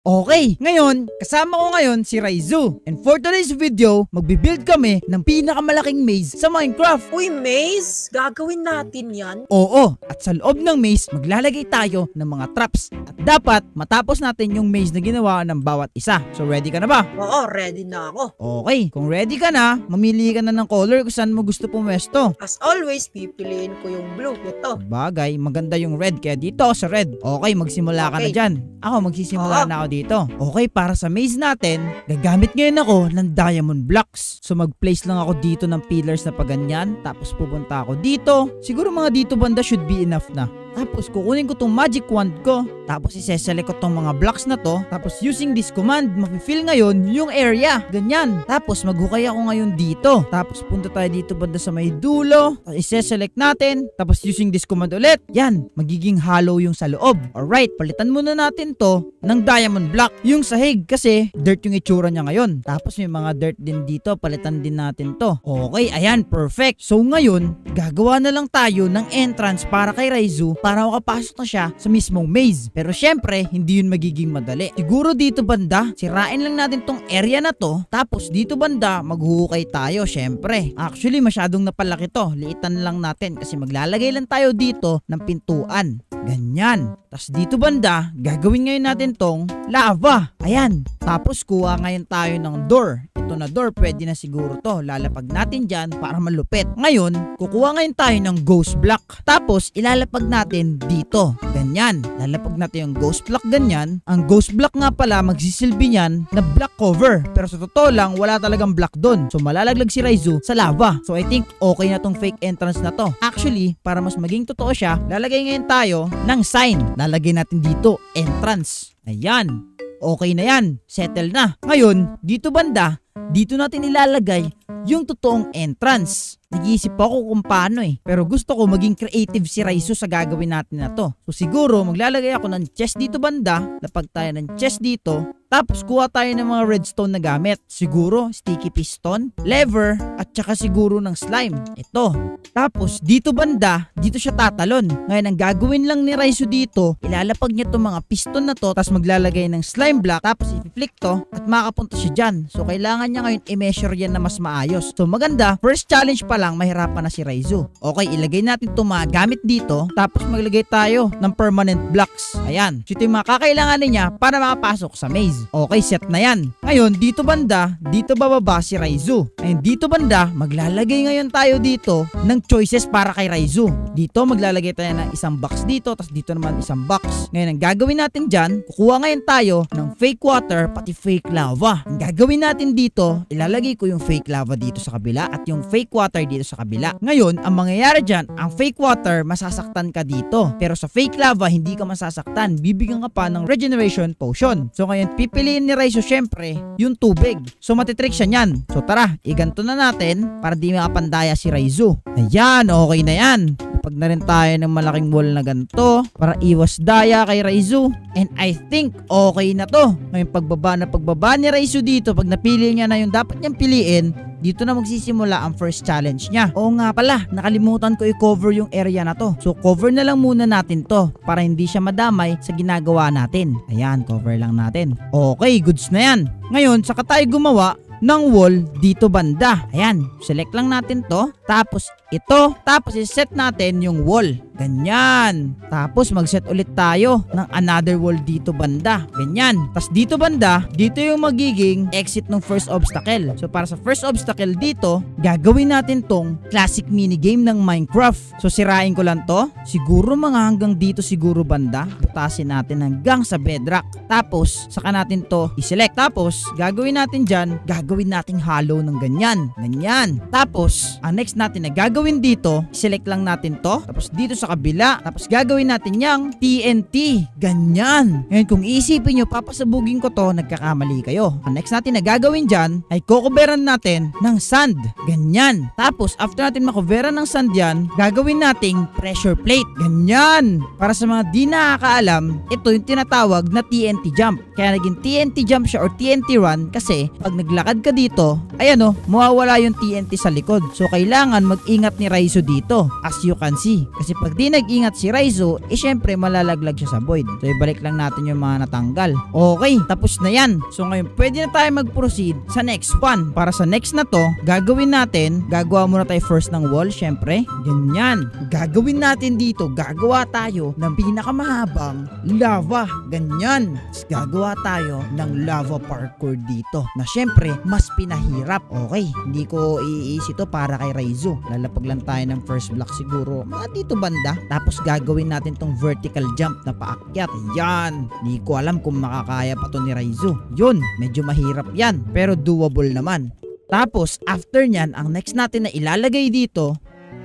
Okay, ngayon, kasama ko ngayon si Raizu. And for today's video, magbibuild kami ng pinakamalaking maze sa Minecraft. Uy, maze? Gagawin natin yan? Oo, at sa loob ng maze, maglalagay tayo ng mga traps. At dapat matapos natin yung maze na ginawa ng bawat isa. So ready ka na ba? Oo, ready na ako. Okay, kung ready ka na, mamili ka na ng color kung saan mo gusto pumesto. As always, pipiliin ko yung blue. Ito. Bagay, maganda yung red, kaya dito ako sa red. Okay, magsimula ka na dyan. Ako, magsisimula na ako dito. Okay, para sa maze natin, gagamit ngayon ako ng diamond blocks. So mag-place lang ako dito ng pillars na paganyan. Tapos pupunta ako dito. Siguro mga dito banda should be enough na. Tapos kukunin ko tong magic wand ko. Tapos iseselect ko tong mga blocks na to. Tapos using this command, mapifill ngayon yung area. Ganyan. Tapos maghukay ako ngayon dito. Tapos punta tayo dito banda sa may dulo. Tapos iseselect natin. Tapos using this command ulit. Yan. Magiging hollow yung sa loob. Alright, palitan muna natin to ng diamond block. Yung sahig kasi dirt yung itsura niya ngayon. Tapos may mga dirt din dito. Palitan din natin to. Okay, ayan. Perfect. So ngayon, gagawa na lang tayo ng entrance para kay Raizu para makapasok na siya sa mismong maze. Pero syempre, hindi yun magiging madali. Siguro dito banda, sirain lang natin tong area na to. Tapos dito banda, maghuhukay tayo syempre. Actually, masyadong napalaki to. Liitan lang natin kasi maglalagay lang tayo dito ng pintuan. Ganyan. Tapos dito banda, gagawin ngayon natin tong lava. Ayan. Tapos kuha ngayon tayo ng door. Ito na door, pwede na siguro to. Lalapag natin dyan para malupit. Ngayon, kukuha ngayon tayo ng ghost block. Tapos ilalapag natin dito. Ganyan. Lalapag natin yung ghost block ganyan. Ang ghost block nga pala, magsisilbi niyan na block cover. Pero sa totoo lang, wala talagang block doon. So malalaglag si Raizu sa lava. So I think okay na tong fake entrance na to. Actually, para mas maging totoo siya, lalagay ngayon tayo ng sign. Lalagay natin dito, entrance. Ayan. Okay na yan. Settle na. Ngayon, dito banda, dito natin ilalagay yung totoong entrance. Nag-iisip ako kung paano pero gusto ko maging creative si Raizu sa gagawin natin na to. So siguro maglalagay ako ng chest dito banda. Lapag tayo ng chest dito. Tapos kuha tayo ng mga redstone na gamit. Siguro sticky piston, lever, at saka siguro ng slime. Ito. Tapos dito banda, dito siya tatalon. Ngayon ang gagawin lang ni Raizu dito, ilalapag niya itong mga piston na to. Tapos maglalagay ng slime block. Tapos i-flick to at makapunta siya dyan. So kailangan niya ngayon i-measure yan na mas maayos. So maganda, first challenge pa lang, mahirapan na si Raizu. Okay, ilagay natin itong mga gamit dito. Tapos maglagay tayo ng permanent blocks. Ayan. So ito yung mga kakailanganin niya para makapasok sa maze. Okay, set na yan. Ngayon, dito banda, dito bababa si Raizu. Ngayon, dito banda, maglalagay ngayon tayo dito ng choices para kay Raizu. Dito, maglalagay tayo ng isang box dito, tapos dito naman isang box. Ngayon, ang gagawin natin dyan, kukuha ngayon tayo ng fake water, pati fake lava. Ang gagawin natin dito, ilalagay ko yung fake lava dito sa kabila at yung fake water dito sa kabila. Ngayon, ang mangyayari dyan, ang fake water, masasaktan ka dito. Pero sa fake lava, hindi ka masasaktan. Bibigyan ka pa ng regeneration potion. So ngayon, pipiliin ni Raizu syempre yung tubig. So matitrick siya nyan. So tara, iganto na natin para di makapandaya si Raizu. Ayan, okay na yan. Pag na rin tayo ng malaking wall na ganito para iwas daya kay Raizu. And I think okay na to. Ngayon pagbaba ni Raizu dito, pag napili niya na yung dapat niyang piliin, dito na magsisimula ang first challenge niya. Oo nga pala, nakalimutan ko i-cover yung area na to. So cover na lang muna natin to para hindi siya madamay sa ginagawa natin. Ayan, cover lang natin. Okay, goods na yan. Ngayon, saka tayo gumawa ng wall dito banda. Ayan, select lang natin to. Tapos ito. Tapos iset natin yung wall. Ganyan. Tapos mag-set ulit tayo ng another wall dito banda. Ganyan. Tapos dito banda, dito yung magiging exit ng first obstacle. So para sa first obstacle dito, gagawin natin tong classic minigame ng Minecraft. So sirain ko lang to. Siguro mga hanggang dito siguro banda. Butasin natin hanggang sa bedrock. Tapos saka natin to i-select. Tapos gagawin natin dyan, gagawin nating hollow ng ganyan. Ganyan. Tapos ang next natin na gagawin dito, select lang natin to. Tapos dito sa kabila. Tapos gagawin natin yang TNT. Ganyan. Ngayon kung iisipin nyo, papasabugin ko to, nagkakamali kayo. Ang next natin na gagawin dyan, ay kukuberan natin ng sand. Ganyan. Tapos after natin makuberan ng sand yan, gagawin nating pressure plate. Ganyan. Para sa mga di nakakaalam, ito yung tinatawag na TNT jump. Kaya naging TNT jump siya or TNT run kasi pag naglakad lalag ka dito, ayan o, mawawala yung TNT sa likod. So kailangan mag-ingat ni Raizo dito, as you can see. Kasi pag di nag-ingat si Raizo, syempre malalaglag siya sa void. So ibalik lang natin yung mga natanggal. Okay, tapos na yan. So ngayon, pwede na tayo mag-proceed sa next one. Para sa next na to, gagawin natin, gagawa muna tayo first ng wall, syempre. Ganyan. Gagawin natin dito, gagawa tayo ng pinakamahabang lava. Ganyan. Tapos gagawa tayo ng lava parkour dito na syempre mas pinahirap. Okay, hindi ko iisi to para kay Raizo. Lalapag lang tayo ng first block siguro mga dito banda. Tapos gagawin natin tong vertical jump na paakyat. Yan. Hindi ko alam kung makakaya pa to ni Raizo. Yun, medyo mahirap yan pero doable naman. Tapos after nyan, ang next natin na ilalagay dito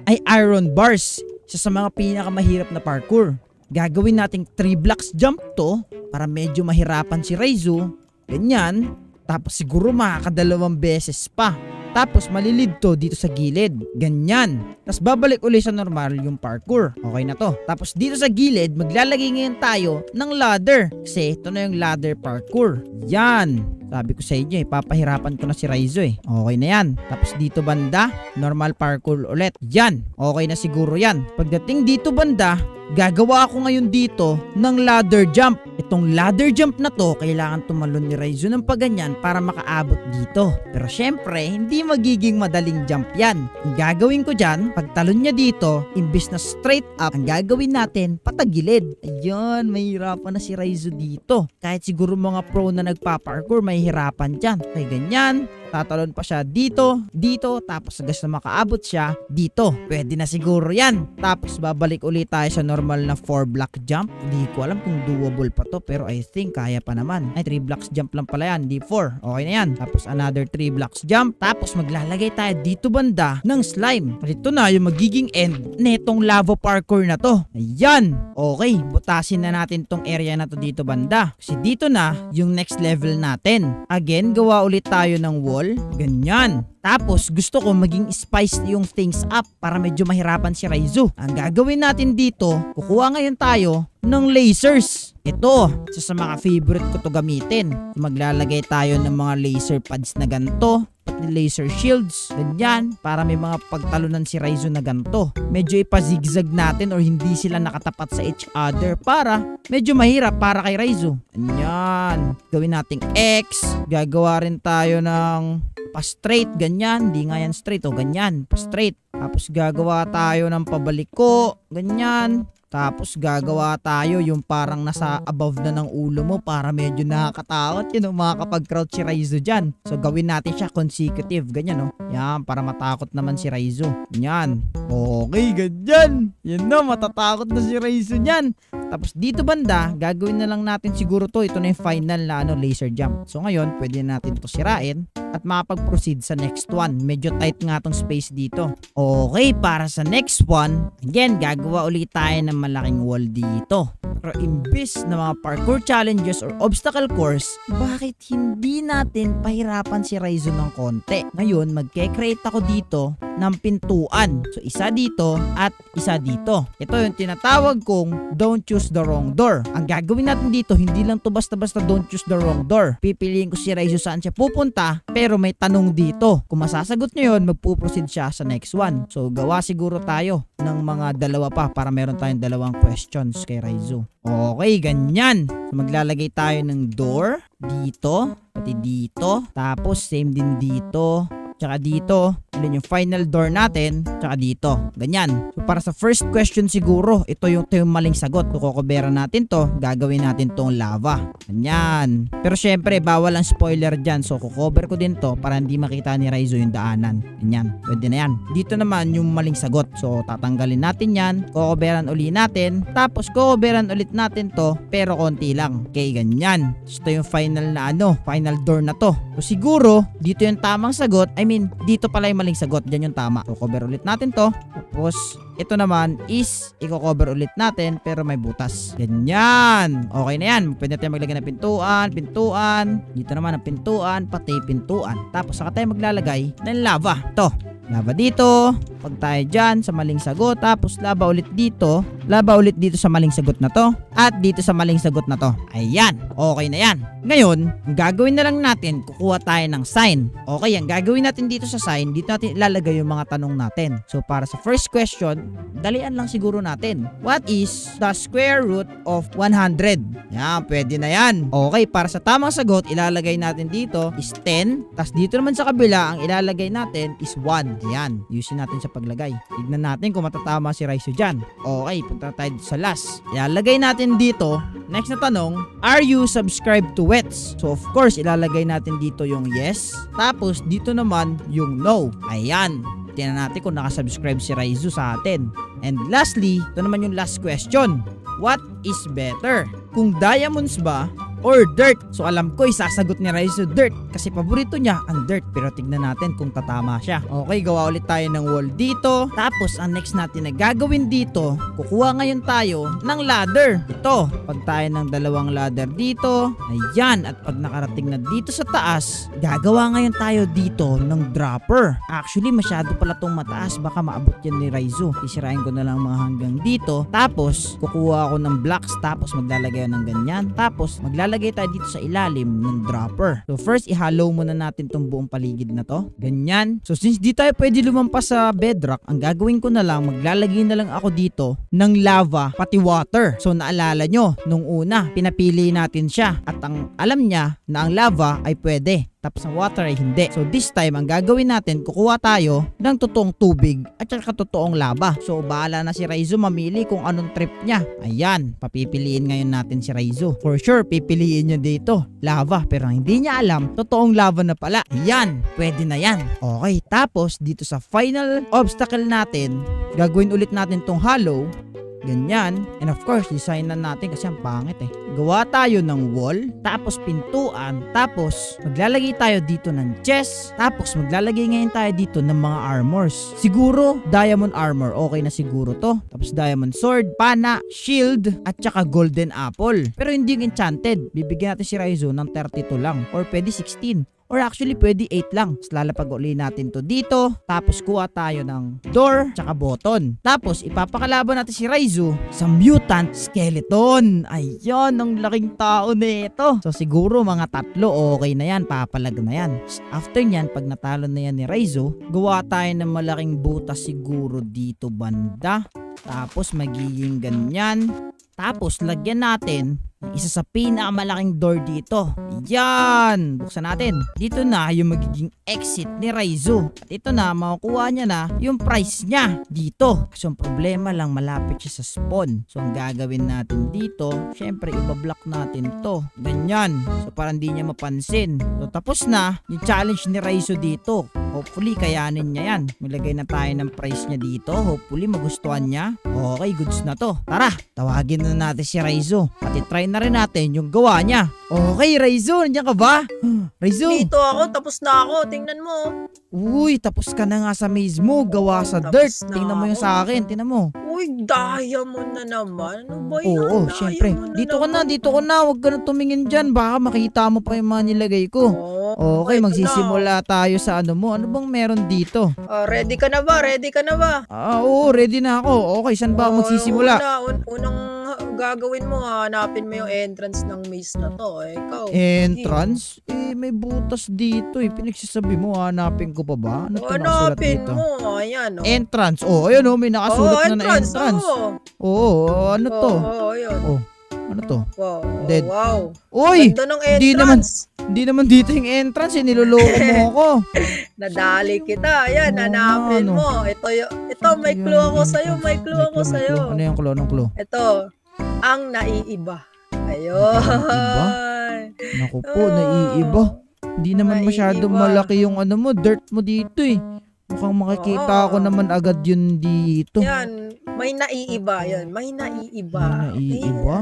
ay iron bars. Isa sa mga pinakamahirap na parkour. Gagawin nating 3 blocks jump to para medyo mahirapan si Raizo. Ganyan. Tapos siguro makakadalawang beses pa. Tapos malilid to dito sa gilid. Ganyan. Tapos babalik ulit sa normal yung parkour. Okay na to. Tapos dito sa gilid, maglalagay ngayon tayo ng ladder. Kasi ito na yung ladder parkour. Yan. Sabi ko sa inyo, papahirapan ko na si Raizo eh. Okay na yan. Tapos dito banda, normal parkour ulit. Yan. Okay na siguro yan. Pagdating dito banda, gagawa ako ngayon dito ng ladder jump. Itong ladder jump na to, kailangan tumalon ni Raizo ng paganyan para makaabot dito. Pero syempre, hindi magiging madaling jump yan. Ang gagawin ko dyan, pagtalon niya dito, imbis na straight up, ang gagawin natin, patagilid. Ayun, mahirapan na si Raizo dito. Kahit siguro mga pro na nagpa-parkour, mahihirapan dyan. Kaya ganyan. Tatalon pa siya dito, tapos hanggang na makaabot siya dito. Pwede na siguro yan. Tapos babalik ulit tayo sa normal na 4 block jump. Hindi ko alam kung doable pa to, pero I think kaya pa naman. Ay, 3 blocks jump lang pala yan, di 4. Okay na yan. Tapos another 3 blocks jump. Tapos maglalagay tayo dito banda ng slime. Ito na yung magiging end netong lava parkour na to. Ayan. Okay, butasin na natin tong area na to dito banda. Kasi dito na yung next level natin. Again, gawa ulit tayo ng wall. Ganyan. Tapos gusto ko maging spice yung things up para medyo mahirapan si Raizo. Ang gagawin natin dito, kukuha ngayon tayo ng lasers. Ito, isa sa mga favorite ko to gamitin. Maglalagay tayo ng mga laser pads na ganito, pati laser shields, ganyan, para may mga pagtalunan si Raizo na ganito. Medyo ipazigzag natin or hindi sila nakatapat sa each other para medyo mahirap para kay Raizo. Ganyan. Gawin nating X. Gagawa rin tayo ng pa-straight, ganyan. Hindi nga yan straight, o ganyan, pa-straight. Tapos gagawa tayo ng pabaliko, ganyan. Tapos gagawa tayo yung parang nasa above na ng ulo mo para medyo nakakatakot yun, makakapag-crouch si Raizo dyan. So gawin natin siya consecutive, ganyan no. Yan, para matakot naman si Raizo. Yan. Okay, ganyan. Yan na, matatakot na si Raizo dyan. Tapos dito banda, gagawin na lang natin siguro to. Ito na yung final na laser jump. So ngayon, pwede natin to sirain at makapag-proceed sa next one. Medyo tight nga tong space dito. Okay, para sa next one, again, gagawa ulit tayo ng malaking wall dito. Pero imbis na mga parkour challenges or obstacle course, bakit hindi natin pahirapan si Raizo ng konti? Ngayon, magke-create ako dito ng pintuan. So, isa dito at isa dito. Ito yung tinatawag kong don't choose the wrong door. Ang gagawin natin dito, hindi lang to basta-basta don't choose the wrong door. Pipiliin ko si Raizo saan siya pupunta, pero may tanong dito. Kung masasagot niya yun, magpuproceed siya sa next one. So, gawa siguro tayo ng mga dalawa pa para meron tayong dalawang questions kay Raizo. Okay, ganyan. So, maglalagay tayo ng door dito, pati dito. Tapos, same din dito. Tsaka dito, yun yung final door natin, tsaka dito, ganyan. So para sa first question siguro, ito yung maling sagot. Kukubera natin to, gagawin natin tong lava, ganyan. Pero syempre, bawal ang spoiler dyan, so kukover ko din to para hindi makita ni Raizo yung daanan, ganyan, pwede na yan. Dito naman yung maling sagot, so tatanggalin natin yan, kukuberan ulit natin, tapos kukuberan ulit natin to, pero konti lang, okay, ganyan. So ito yung final na final door na to. So siguro, dito yung tamang sagot, dito pala yung maling sagot. Diyan yung tama. So, cover ulit natin to. Tapos, ito naman is, i-cover ulit natin, pero may butas. Ganyan. Okay na yan. Pwede tayo maglagay ng pintuan. Dito naman ang pintuan, pati pintuan. Tapos, saka tayo maglalagay ng lava. Ito. Lava dito. Pag tayo dyan sa maling sagot. Tapos, lava ulit dito. Laba ulit dito sa maling sagot na to. At dito sa maling sagot na to. Ayan. Okay na yan. Ngayon, ang gagawin na lang natin, kukuha tayo ng sign. Okay, ang gagawin natin dito sa sign, dito natin ilalagay yung mga tanong natin. So, para sa first question, dalian lang siguro natin. What is the square root of 100? Yan, pwede na yan. Okay, para sa tamang sagot, ilalagay natin dito is 10. Tapos dito naman sa kabila, ang ilalagay natin is 1. Yan, using natin sa paglagay. Tignan natin kung matatama si Raizo dyan. Okay, punta tayo sa last. Ilalagay natin dito, next na tanong, are you subscribed to Wets? So of course, ilalagay natin dito yung yes. Tapos dito naman yung no. Ayan. Tingnan natin kung nakasubscribe si Raizo sa atin. And lastly, ito naman yung last question. What is better? Kung diamonds ba or dirt? So alam ko isasagot ni Raizo dirt kasi paborito niya ang dirt, pero tignan natin kung tatama siya. Okay, gawa ulit tayo ng wall dito. Tapos ang next natin na gagawin dito, kukuha ngayon tayo ng ladder. Ito, pag tayo ng dalawang ladder dito, ayan, at pag nakarating na dito sa taas, gagawa ngayon tayo dito ng dropper. Actually masyado pala tong mataas, baka maabot yan ni Raizo. Isirain ko na lang mga hanggang dito. Tapos kukuha ako ng blocks, tapos maglalagay ng ganyan. Tapos maglalagay tayo dito sa ilalim ng dropper. So first, i-hollow muna natin tong buong paligid na to. Ganyan. So since di tayo pwede lumampas sa bedrock, ang gagawin ko na lang, maglalagay na lang ako dito ng lava pati water. So naalala nyo, nung una, pinapili natin siya. At ang alam niya na ang lava ay pwede. Tapos ang water ay hindi. So this time, ang gagawin natin, kukuha tayo ng totoong tubig at saka totoong lava. So bahala na si Raizo mamili kung anong trip niya. Ayan, papipiliin ngayon natin si Raizo. For sure, pipiliin niya dito lava, pero hindi niya alam, totoong lava na pala. Ayan, pwede na yan. Okay, tapos dito sa final obstacle natin, gagawin ulit natin tong hollow. Ganyan. And of course, design na natin kasi ang pangit eh. Gawa tayo ng wall, tapos pintuan, tapos maglalagay tayo dito ng chest, tapos maglalagay ngayon tayo dito ng mga armors. Siguro, diamond armor, okay na siguro to. Tapos diamond sword, pana, shield, at saka golden apple. Pero hindi yung enchanted. Bibigyan natin si Raizo ng 32 lang, or pwede 16. Or actually, pwede 8 lang. Tapos lalapag uli natin to dito. Tapos kuha tayo ng door, tsaka button. Tapos ipapakalaban natin si Raizo sa mutant skeleton. Ayun, ang laking tao nito. So siguro mga 3, okay na yan. Papalag na yan. After nyan, pag natalo na yan ni Raizo, gawa tayo ng malaking butas siguro dito banda. Tapos magiging ganyan. Tapos lagyan natin isa sa pinakamalaking door dito. Yan! Buksan natin. Dito na yung magiging exit ni Raizo. At ito na, makukuha niya na yung price niya dito. So ang problema lang, malapit siya sa spawn. So ang gagawin natin dito, syempre ibablock natin to. Ganyan. So para hindi niya mapansin. So tapos na yung challenge ni Raizo dito. Hopefully kayanin niya yan. Maglagay na tayo ng price niya dito. Hopefully magustuhan niya. Okay, goods na to. Tara, tawagin na natin si Raizo. At i-try na rin natin yung gawa niya. Okay, Raizo, nandiyan ka ba? Raizo. Dito ako, tapos na ako. Tingnan mo. Uy, tapos ka na nga sa maze mo. Gawa sa dirt. Tingnan mo yung sa akin. Tingnan mo. Uy, diamond na naman. Ano ba yan? Oo, syempre. Dito ka na, dito ka na. Huwag ka na tumingin dyan. Baka makita mo pa yung mga nilagay ko. Okay, magsisimula tayo sa ano mo. Ano bang meron dito? Ready ka na ba? Ready ka na ba? Oo, ready na ako. Okay, saan ba ako magsisimula? Unang gagawin mo, hanapin mo yung entrance ng maze na to. Ikaw. Entrance? May butas dito eh. Pinagsasabi mo, hanapin ko pa ba? Ano to nakasulat dito? Hanapin mo. Ayan, Entrance. Ayan may nakasulat na entrance. Ano to? Ayun. Ano to? Wow. Dead. Wow. Uy! Ganda ng entrance. Hindi naman dito yung entrance. Niloloko mo ako. Nadali kita. Ayan, hanapin mo. Ito, may clue ako sa'yo. May clue ako sa'yo. Ano yung clue? Anong clue? Ito, ang naiiba. Ayun. Naiiba? Naku po, naiiba. Hindi naman masyado malaki yung ano mo, dirt mo dito eh. Mukhang makikita ko naman agad yun dito. Yan, may naiiba yan. May naiiba. May naiiba?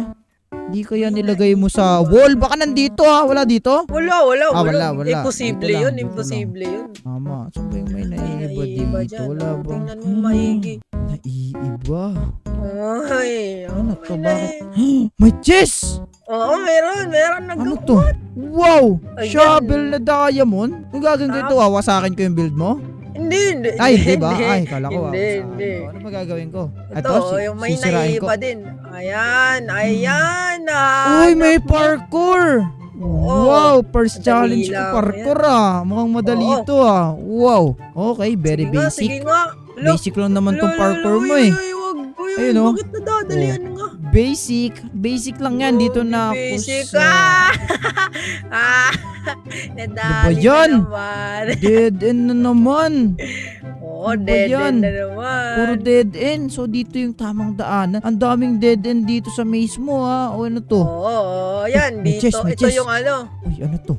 Hindi kaya nilagay mo sa wall? Baka nandito Wala dito? Wala. Wala. Imposible yun. Imposible yun. Tama. Saan ba yung may naiiba dito? Wala ba? Tingnan mo maigi. Naiiba? Ay. Ano to? Bakit? May chest! Oo, meron. Ano to? Wow! Shovel na diamond? Kung gagawin ko ito, wawasakin ko yung build mo? Hindi. Ay, di ba? Hindi. Ay, kala ko. Hindi. Ano magagawin ko? Ito, yung may sisirain ko. naiba din. Ayan. Uy, may parkour! Oo. Wow, first Madali challenge ko lang parkour Mukhang madali Oo. ito Wow. Okay, very basic. Sige nga. Basic lang naman tong parkour mo eh. Wag. Ayun, oh. Bakit nadadalian nga? Basic. Basic lang yan. Dito na ako Basic sa... Nadali yan? na naman. Dead end na naman. Oo, Ano ba dead yan? end na naman. Puro dead end. So dito yung tamang daan. Ang daming dead end dito sa maze mo O ano to? Oo, yan. May Dito, chest, may ito chest. yung ano. Uy, ano to?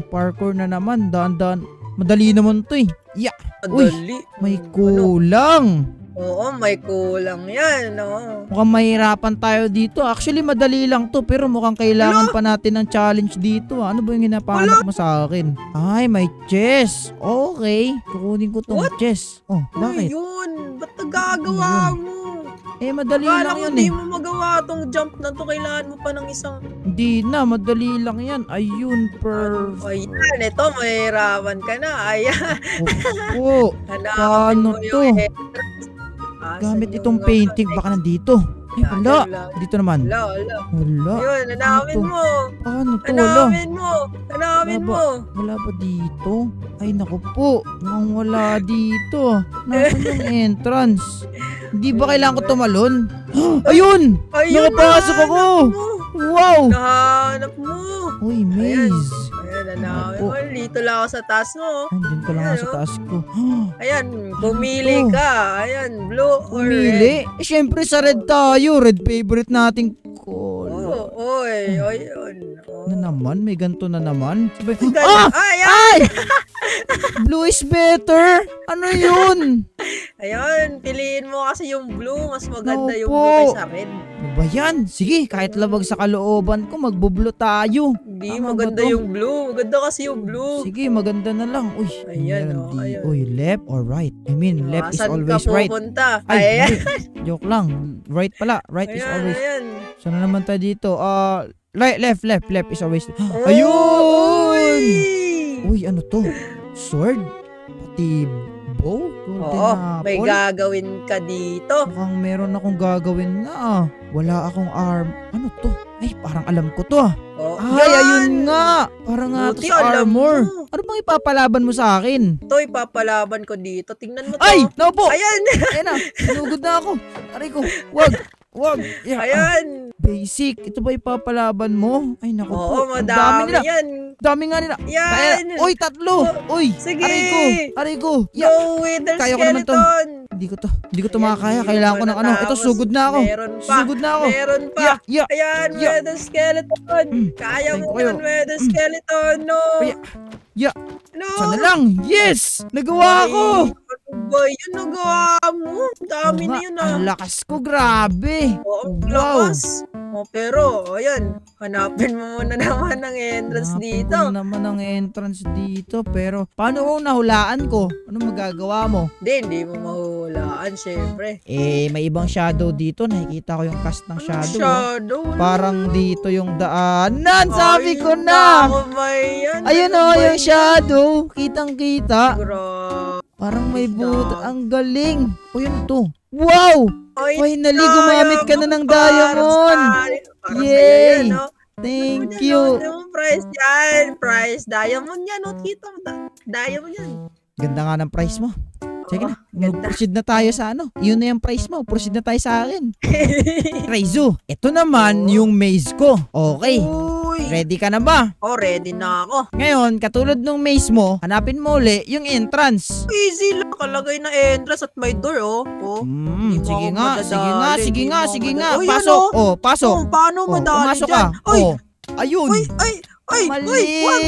Parkour na naman. Daan-daan. Madali naman to eh. Yeah. Uy, Madali. may kulang. Oo, may kulang yan. Oo. Mukhang mahirapan tayo dito. Actually, madali lang to. Pero mukhang kailangan pa natin ng challenge dito. Ano ba yung hinapanap mo sa akin? Ay, may chest. Okay. Kukunin ko tong chest. Oh, bakit? Yun. Ba't nagagawa mo? Madali Akala lang ko yun di eh. mo magawa tong jump na to. Kailangan mo pa ng isang... Hindi na, madali lang yan. Ayun, perfect. Ayan, ito, mahirapan ka na. Ayan. Opo. Hanapin Paano mo to? yung entrance. Gamit Asan itong yung, painting. Baka nandito. Ay, wala. Dito naman. Wala. Wala. Ayun, hanapin Ano to? mo. Paano to? Wala. Hanapin mo. Wala ba dito? Ay, naku po. Mukhang wala dito. Nasaan yung entrance? Hindi ba kailangan ko tumalon? Ayun! Nakapasok ako! nahanap mo. Wow! Nahanap mo. Uy, maze. Ayan, hanapin Opo. mo. Dito lang ako sa taas mo. Andun ka lang nga sa taas ko. Ayan, pumili to? ka. Ayan, blue or red. Pumili? Syempre sa red tayo. Red favorite nating color. Oy, ayun. Ano naman? May ganito na naman? Sabay, Ayan! Ay! Blue is better! Ano yun? Ayun, piliin mo kasi yung blue. Mas maganda yung Opo. blue kaysa red. Ano ba yan? Sige, kahit labag sa kalooban ko, magbublo tayo. Hindi, Tama maganda ba to? yung blue. Maganda kasi yung blue. Sige, maganda na lang. Uy, Ayan, meron ayan. Uy, left or right? I mean, left is Saan always ka right. pupunta? Ay, Ayan. joke lang. Right pala. Right is Ayan, always. ayan. Saan na naman tayo dito? Left is always. Oh, Ayun! uy! Uy, ano to? Sword? Pati bow? Golden Oo, may apple? gagawin ka dito. Mukhang meron akong gagawin na Wala akong arm. Ano to? Ay, parang alam ko to Oh, Ay, yan! ayun nga. Parang nga to Buti sa alam armor. mo. Ano bang ipapalaban mo sa akin? Ito, ipapalaban ko dito. Tingnan mo to. Ay, naupo! Ayan! Ayan na, sinugod na ako. Aray ko, wag. Yeah, Ayan! basic. Ito ba ipapalaban mo? Ay, naku po. Oo, Ang dami madami nila. yan. Dami nga nila. Yan! Uy, tatlo. Uy, Sige. aray ko. Yeah. Go, Wither Kaya ko naman to. Skeleton! Hindi ko to makakaya. Kailangan ko ng ano. Ito, sugod na ako. Meron pa. Sugod na ako. Meron pa. Yeah. Ayan, Yeah. Wither Skeleton. Kaya mo Ay, yan, Wither Skeleton. No. Yeah. No. Sana lang. Yes! Nagawa ko! Ano ba yun nagawa mo? Ang dami Oo na nga, yun Ang lakas ko, grabe. Oo, Wow. lakas. Pero, ayan, hanapin mo muna naman ang entrance Hanapin dito. ko naman ang entrance dito. Pero, paano kung nahulaan ko? Ano magagawa mo? Hindi mo mahuhulaan, syempre. May ibang shadow dito. Nakikita ko yung cast ng shadow. Shadow? Parang dito yung daanan. Sabi ko Ayun na! ako, may yan. Ayun Ano o, ba yung yan? shadow. Kitang-kita. Grabe. Parang may buto. Shadow. Ang galing. O, yun to. Wow! Ay, Finally, gumamit ka na ng diamond. Parang Yay! sa'yo yan, no? Thank Ano you. yan, no? Price yan. Price. Diamond yan. No? Kita mo. Diamond yan. Ganda nga ng price mo. Sige na, ganda. proceed na tayo sa ano. Yun na yung price mo. Proceed na tayo sa akin. Raizu, ito naman yung maze ko. Okay, Uy. ready ka na ba? Oh, ready na ako. Ngayon, katulad nung maze mo, hanapin mo uli yung entrance. Easy lang. Kalagay na entrance at may door, oh. Oh. Di mo Sige ako nga, madadali, sige di nga. mo ako madadali. Uy, Pasok. ano? Pasok. Oh, paano madali pumasok dyan? ka. Uy, Ayun. Uy, Mali! wag.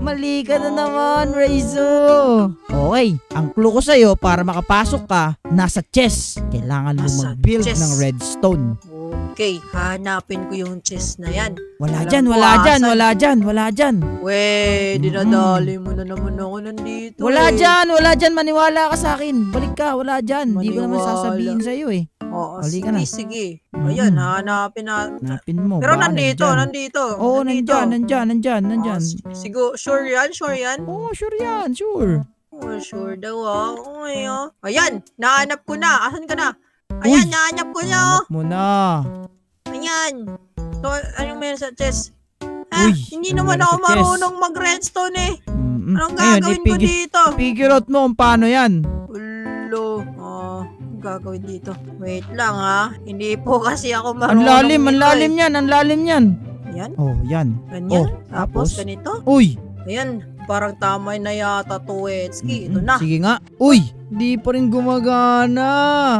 Mali ka na naman, Raizo! Okay, ang clue ko sa'yo para makapasok ka, nasa chest. Kailangan mo Nasa mag-build chest. ng redstone. Okay, hanapin ko yung chest na yan. Wala Walang dyan. buwasan. Weh, dinadali mo na naman ako nandito. Wala eh. dyan. Maniwala ka sa akin. Balik ka, wala dyan. Hindi ko naman Maniwala. sasabihin sa'yo eh. Oo, Hali ka sige, na. sige. Mhm. Ayan, hanapin na. Hanapin mo. Pero baka nandito. Oo, Nandito. nandyan. Oh, sure yan. Oo, sure yan, sure. Oh, sure daw ako ngayon. Ayan, nahanap ko na. Asan ka na? Ayan, Uy, nahanap ko na. hanap mo na. Ayan. So, anong meron sa chest? Ah, Uy, hindi ano naman meron ako sa chest? marunong mag-redstone eh. Anong Ngayon, gagawin ko dito? figure out mo kung paano yan. Ulo. Anong gagawin dito? Wait lang ha. Hindi po kasi ako Ang marunong lalim, ang nito lalim yan, ang lalim yan. Yan, Oh, yan. ganyan. Oh, Tapos tapos? ganito. Uy, Ayan, parang tama na yata to, Etski. Ito na. sige nga. Uy, di pa rin gumagana.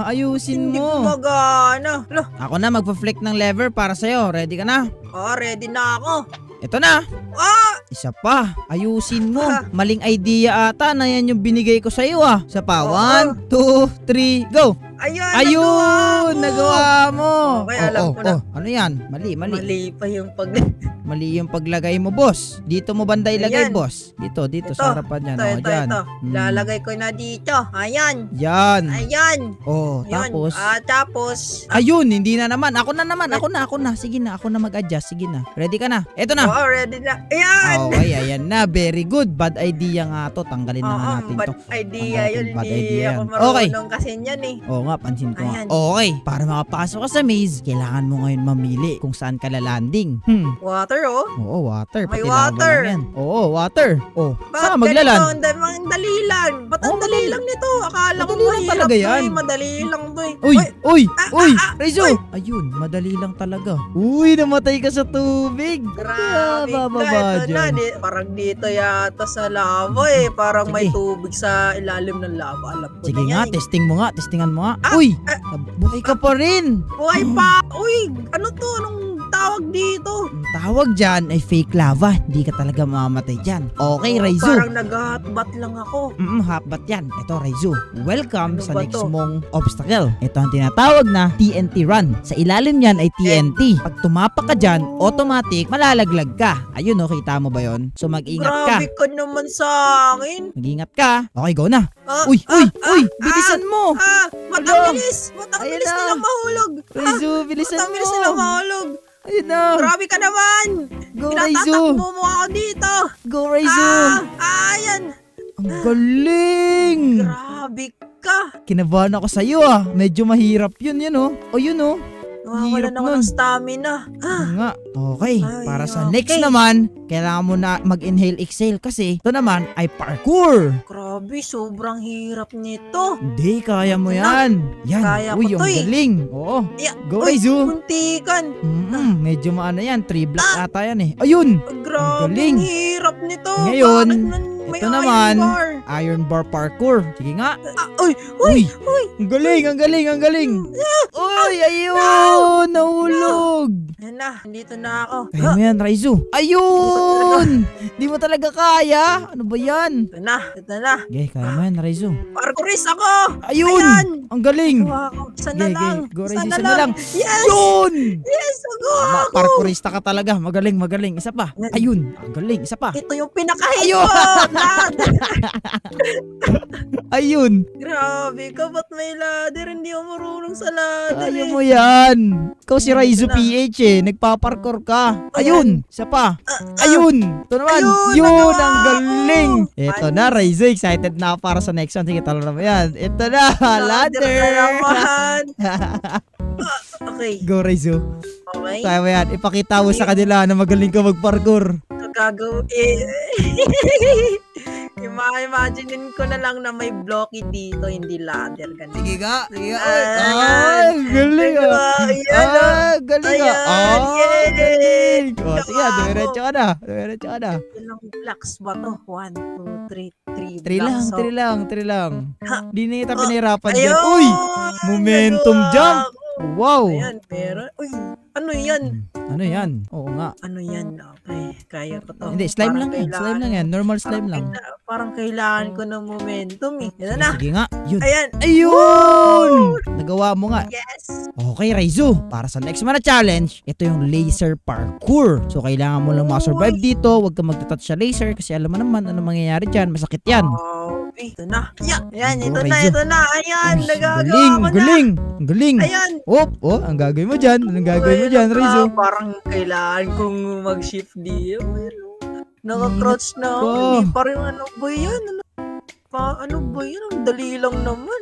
Ayusin Hindi mo. gumagana. Alo, Ako na magpa-flick ng lever para sa'yo. Ready ka na? ready na ako. Ito na. Ah! Isa pa. Ayusin mo. Maling idea ata na yan yung binigay ko sa'yo ah. Isa pa. Oo. 1, 2, 3, go. Ayun, Ayun! nagawa Nagawa mo. Okay, alam ko na. Ano yan? Mali. Mali pa yung pag... Mali yung paglagay mo, boss. Dito mo banda ilagay, Ayan. boss. Dito, Ito, sa harapan yan. ito, Oh, ito, dyan. ito. Mm. Lalagay ko na dito. Ayan. Yan. Ayan. Oh, Yun. tapos. Tapos. Ayun, hindi na naman. Ako na naman. Ako na. Sige na, ako na mag-adjust. Sige na. Ready ka na? Eto na. Oo, ready na. Ayan. Okay, ayan na. Very good. Bad idea nga to. Tanggalin na nga natin to. bad idea Tanggalin, yun. bad Hindi idea ako yan. Okay. marunong kasi yan eh. Oo nga, pansin ko nga. Ayan. Okay, para makapasok ka sa maze, kailangan mo ngayon mamili kung saan ka lalanding. Water oh. Oo, water. May Pati lava water. lang yan. Oo, water. Oh, Bakit saan ka maglalan? ganito? Ang dali lang. Ba't ang Oo, dali madali. lang nito? Akala ko Madali lang mahirap talaga to yan. eh. Madali lang to eh. Uy, uy, Rizzo. uy. Ayun, madali lang talaga. Uy, namatay ka sa tubig. Grabe bababa ka. Ito na. dyan. Parang dito yata sa lava eh. Parang may Sige. tubig sa ilalim ng lava. Alam ko Sige na nga, yan eh. testing mo nga. Testingan mo nga. Uy, buhay ka pa rin. Buhay pa. Uy, ano to? Anong tawag dito? Ang tawag dyan ay fake lava. Hindi ka talaga mamamatay dyan. Okay, Raizu. Parang nag-hotbat lang ako. Hotbat yan. Ito, Raizu. Welcome Ano sa ba next to? mong obstacle. Ito ang tinatawag na TNT run. Sa ilalim yan ay TNT. Pag tumapak ka dyan, automatic malalaglag ka. Ayun, no, kita mo ba yon? So mag-ingat ka. Grabe ka naman sa akin. Mag-ingat ka. Okay, go na. Ah, Uy, bilisan mo. Ba't ang bilis? Ba't ang Ayan bilis na. nilang mahulog? Raizu, Ba't bilisan ang mo. bilis nilang mahulog? Ayun na. Grabe ka naman. Go, Raizu. Pinatatakbo mo ako dito. Go, Raizu. Ayan. Ang galing. Grabe ka. Kinabahan ako sa'yo ah. Medyo mahirap yun, oh. O yun, oh. Nawawalan Hirap ako nun. ng stamina. Nga. Okay. Ay, Para sa okay. next naman, kailangan mo na mag-inhale, exhale kasi ito naman ay parkour. Grabe, sobrang hirap nito. Hindi, kaya mo yan. Yan. Kaya Uy, ko to ang eh. galing. Oo. Yeah. Go, Uy, Raizu. muntikan. Medyo maano yan. 3 block ata yan eh. Ayun. Grabe, galing. ang hirap nito. Ngayon, may ito iron naman, bar? iron bar parkour. Sige nga. Uy, Uy. Ang galing, ang galing, ang galing. Uy, ayun. Nahulog. Ayan na, nandito na ako. Kaya mo yan, Raizu. Ayun. Di mo talaga kaya. Ano ba yan? Ito na. Okay, kaya mo yan, Raizu. Parkourist ako. Ayun. Ayan. Ang galing. Gawa ko. Sana Okay, lang. go, Raizu. Sana Sana lang. Yes. Yun. Yes,agawa ko. Parkourista ka talaga. Magaling, magaling. Isa pa. Ayun. Ang galing. Isa pa. Ito yung pinaka-hit Ayun. ko. Lahat. Ayun. Grabe ka, ba't may ladder? Hindi ako marunong sa ladder Kaya eh. mo yan. Ikaw si Raizu na. PH eh. Nagpaparkour ka. Ayun. Isa pa. Ah, Ayun. Ito naman. Ayun, Yun. nagawa Ang galing. ko. Ito na, Raizu. Excited na ako para sa next one. Sige, talo na mo yan. Ito na. Ladder na naman. Okay. Go, Raizu. Okay. Kaya mo yan. Ipakita mo sa kanila na magaling ka magparkour. Gagawin. Imaginein ko na lang na may blocky dito, hindi ladder. Ganun. Sige nga. Sige nga. Ayan. Galing ah. Ayan. Galing ah. Ayan, yes. Galing. O, sige, Gawa ko. dumiretso ka na. Dumiretso ka na. Ilang blocks ba to? 1, 2, 3 3 lang, blocks. 3 lang, 3 lang. Ha? Di na kita Oh, pinahirapan Ayun! dyan. Uy! Momentum Nagawa jump! ko. Wow! Ayan, pero, uy, ano yan? Ano yan? Oo nga. Ano yan? Okay, kaya ko to. Hindi, slime Parang lang yan. kailangan- Slime lang yan. Normal slime lang. Parang kailangan ko ng momentum eh. Yan na. Sige nga. Yun. Ayan. Ayun! Nagawa mo nga. Yes. Okay, Raizu. Para sa next mana challenge, ito yung laser parkour. So, kailangan mo lang makasurvive dito. Huwag ka magtatouch sa laser kasi alam mo naman ano mangyayari dyan. Masakit yan. Oh, ito na. Ayan, Go, ito na, Raizu. ito na. Ayan, Uy, nagagawa galing, ko na. galing. Ang galing. Ayan. Oh, ang gagawin mo dyan? Anong gagawin mo dyan, Raizu? Parang kailangan kong mag-shift dito. Naka-crouch na ako. Oh. Hindi pa rin ano ba yan? Ano? Ano ba yun? Ang dali lang naman.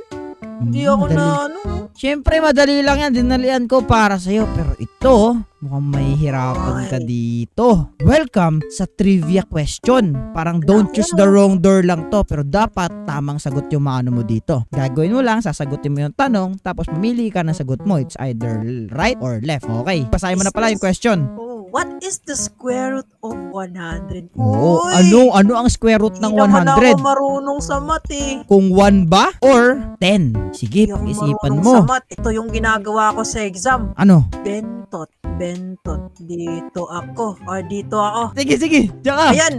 Hindi ako Madali. na ano. Siyempre, madali lang yan. Dinalian ko para sa'yo. Pero ito, mukhang mahihirapan ka Ay. dito. Welcome sa trivia question. Parang don't choose the wrong door lang to. Pero dapat tamang sagot yung mga ano mo dito. Gagawin mo lang, sasagutin mo yung tanong, tapos mamili ka ng sagot mo. It's either right or left. Okay. Basahin mo na pala yung question. Oh, what is the square root of 100? Oo. Uy, Ano ang square root ng Hindi naman 100? ako marunong sa math eh. Kung 1 ba or 10? Sige, Hindi ako pag-isipan marunong mo. sa math. Ito yung ginagawa ko sa exam. Ano? Bentot. Dito ako. Or dito ako. Sige. Diyan ka. Ayan.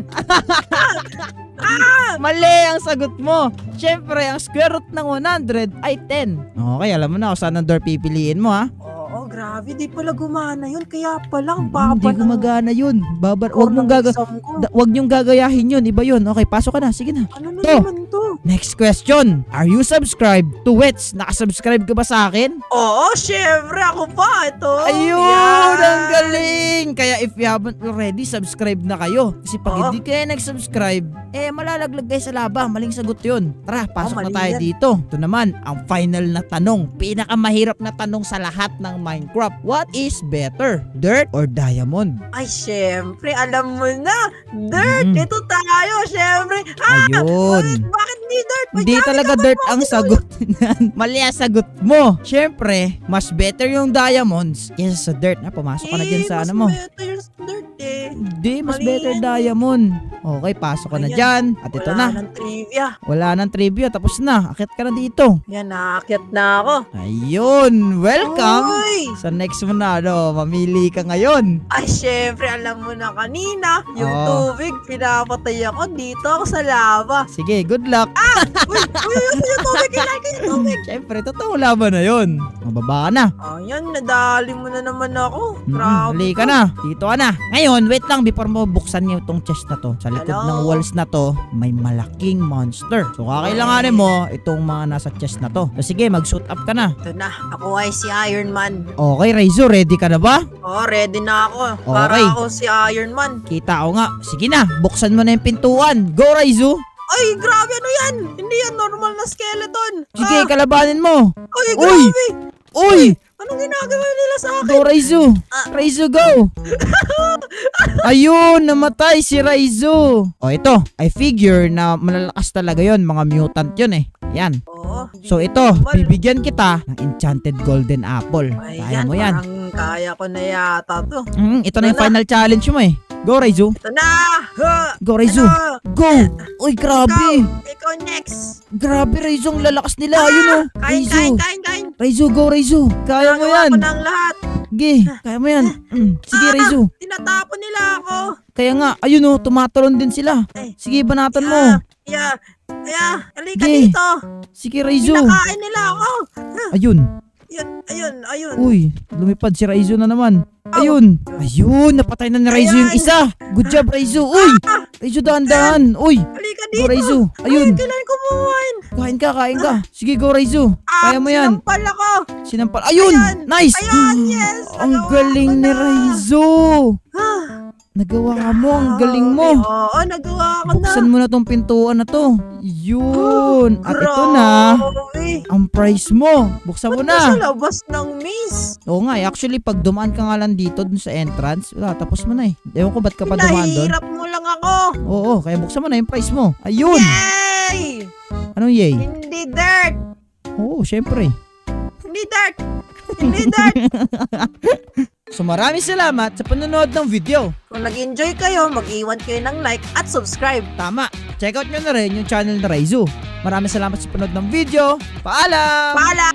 Mali ang sagot mo. Siyempre, ang square root ng 100 ay 10. Okay, alam mo na kung saan ang door pipiliin mo, ha? Oo, grabe. Di pala gumana yun. Kaya pala ang Hindi baba ng gumagana yun. Wag score mong ng exam ko. wag niyong gagayahin yun. Iba yun. Okay, pasok ka na. Sige na. Ano na To. naman to? Next question. Are you subscribed to Wits? Nakasubscribe ka ba sa akin? Oo, syempre. Ako pa. Ito. Ayun! Yan. Ang galing! Kaya if you haven't already, subscribe na kayo. Kasi pag Oo. hindi kayo nag-subscribe, malalaglag kayo sa laba. Maling sagot yun. Tara, pasok na mali tayo yan. dito. Ito naman, ang final na tanong. Pinakamahirap na tanong sa lahat ng Minecraft. What is better? Dirt or diamond? Ay, syempre. Alam mo na. Dirt. Mm. Ito tayo. Syempre. Ayun. Bakit ni dirt? Hindi talaga dirt ang sagot. Mali ang sagot mo. Siyempre, mas better yung diamonds kaysa sa dirt. Pumasok ka na dyan sa ano mo. Mas better yung dirt eh. Hindi, mas Mali better yan. diamond. Okay, pasok ka na Ayan. dyan. At ito Wala na. ng trivia. Wala nang trivia. Tapos na. Akit ka na dito. Yan, naakyat na ako. Ayun. Welcome. Uy! Sa next mo na, mamili ka ngayon. Ay, syempre, alam mo na kanina, yung Oo. tubig, pinapatay ako dito ako sa lava. Sige, good luck. Uy, yung tubig, kailangan ko yung tubig. Siyempre, totoo laban na yun. Mababa ka na. Ayan, nadali mo na naman ako. Grabe. Huli ka na. Dito ka na. Ngayon, wait lang before mo buksan niyo itong chest na to. Sa likod Hello? ng walls na to, may malaking monster. So, kakailanganin mo itong mga nasa chest na to. So, sige, mag-suit up ka na. Ito na, ako ay si Iron Man. Okay, Raizo, ready ka na ba? Oh, ready na ako. Para Okay. ako si Iron Man. Kita ko nga. Sige na, buksan mo na yung pintuan. Go, Raizo. Ay, grabe, ano yan? Hindi yan normal na skeleton. Sige, kalabanin mo. Ay, Uy! grabe. Uy! Anong ginagawa nila sa akin? Go, Raizo. Raizo, go. Ayun, namatay si Raizo. O, ito. I figure na malalakas talaga yon. Mga mutant yun eh. Yan. Oo. So, ito. Bibigyan kita ng enchanted golden apple. Kaya mo yan. Parang kaya ko na yata to. Ito na yung final challenge mo eh. Go, Raizo. Ito na! Ha! Go, Raizo. Ano? Go. Uy, grabe. Ikaw next! Grabe, Raizo. Ang lalakas nila. Ayun o. Raizo. Kain! Raizo, go, Raizo. Kaya mo Nagawa yan. ko ng lahat! Sige, kaya mo yan. Sige, Raizo. Tinatapon nila ako! Kaya nga, ayun o, tumatalon din sila. Ay. Sige, banatan mo. Halika Sige. dito! Sige, Raizo. Kinakain nila ako! Ayun. Ayun! Uy, lumipad si Raizo na naman. Ayun. Ayun, napatay na ni Raizo yung Ayan. isa. Good job, Raizo. Uy, Raizo, dahan-dahan. Uy, Halika go, dito! Raizo. Ay, Ayun. kailangan ko buuin! Kain ka. Sige, go, Raizo. Kaya mo yan. Sinampal ako! Sinampal. Ayun, Ayan. nice. Ayun, yes! Ang Nagawa galing ko ni na. Raizo. Nagawa mo, ang galing mo. Oo, nagawa ko na! Buksan mo na tong pintuan na to. Yun. At ito na, Grabe. ang prize mo. Buksan mo Ba't nasa na. labas ng maze? Oo nga, actually, pag dumaan ka nga lang dito dun sa entrance, wala, tapos mo na eh. Ewan ko ba't ka pa dumaan doon. Pinahihirap mo lang ako! Oo, kaya buksan mo na yung prize mo. Ayun! Yay! Anong yay? Hindi dirt! Oo, syempre. Hindi dirt! Hindi dirt! So maraming salamat sa panonood ng video. Kung nag-enjoy kayo, mag-iwan kayo ng like at subscribe. Tama, check out nyo na rin yung channel na Raizo. Maraming salamat sa panonood ng video. Paalam! Paalam!